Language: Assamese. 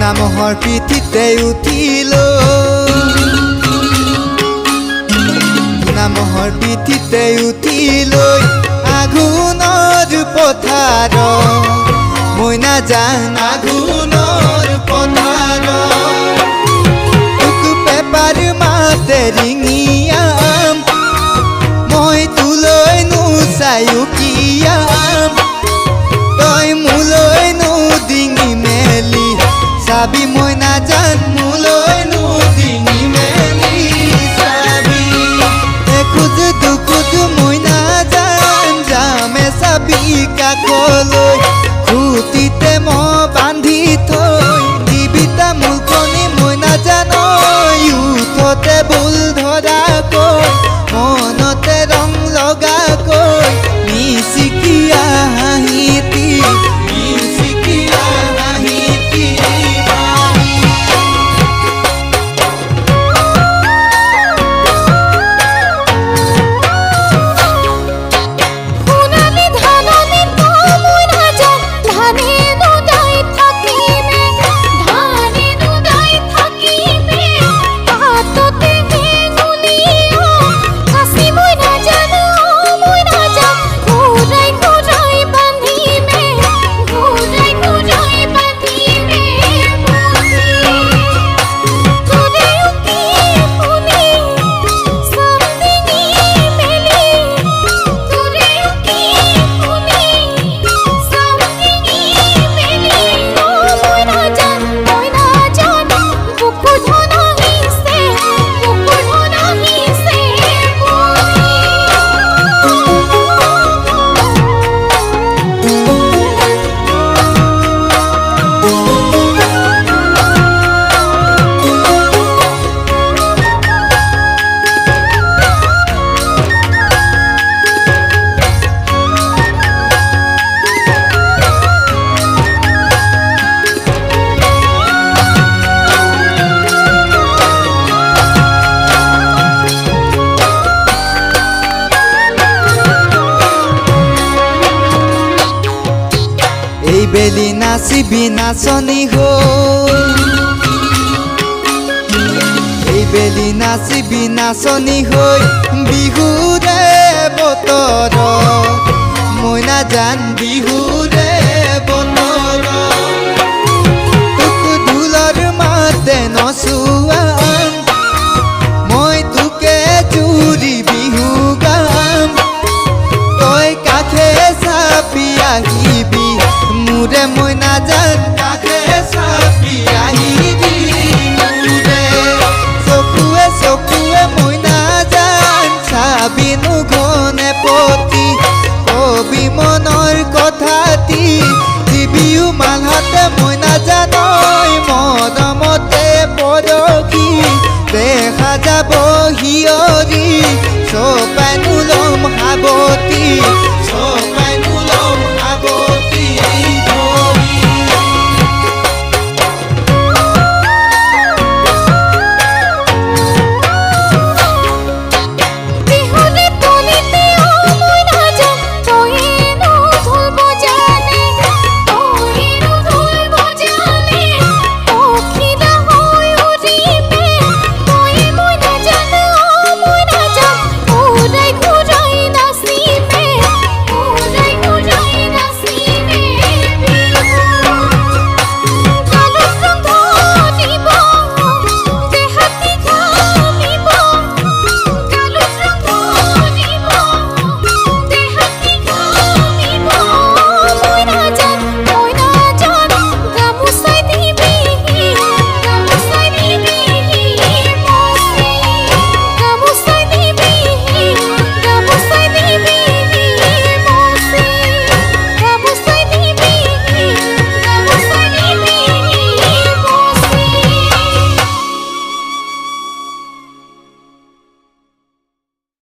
নামহৰ পিঠিতে উঠিলো নামহৰ পিঠিতে উঠিলৈ আঘোণৰ পথাৰ মই নাজান আঘোণৰ পথাৰ তোক পেপাৰ মাতে ৰিঙিয়াম মই তোলৈ নোচায়ো কিয়াম তই মোলৈ নোডিঙি মেলি চাবি মই নাজান মোলৈ নোডিঙি মেলি চাবি এখোজ দুখোজ মই নাজান যামে চাবি কাকলৈ খুটিতে মই বান্ধি থৈ দিবি তামোলখনি মই নাজান উঠতে ভুল ধৰাকৈ মনতে ৰং লগাকৈ মিচিকিয়া হাঁহিতি মিচিকিয়া হাঁহিতি বেলি নাচিবি নাচনি হৈ এই বেলি নাচিবি নাচনি হৈ বিহুৰে বতৰ মই নাজান বিহুৰে বতৰ তোক ঢোলৰ মাতে নচুৱাম মই তোকে জুৰি বিহু গাম তই কাষে চাপি আহিবি মোৰে মই নাজান কাষে চাপি আহিবি মোৰে চকুৱে চকুৱে মই নাজান চাবিনো ঘনে পতি কবি মনৰ কথাটি দিবিও মালহাতে মই নাজান মৰমতে পৰখি দেখা যাব হিয়ৰি চপাই নোলম সাৱতি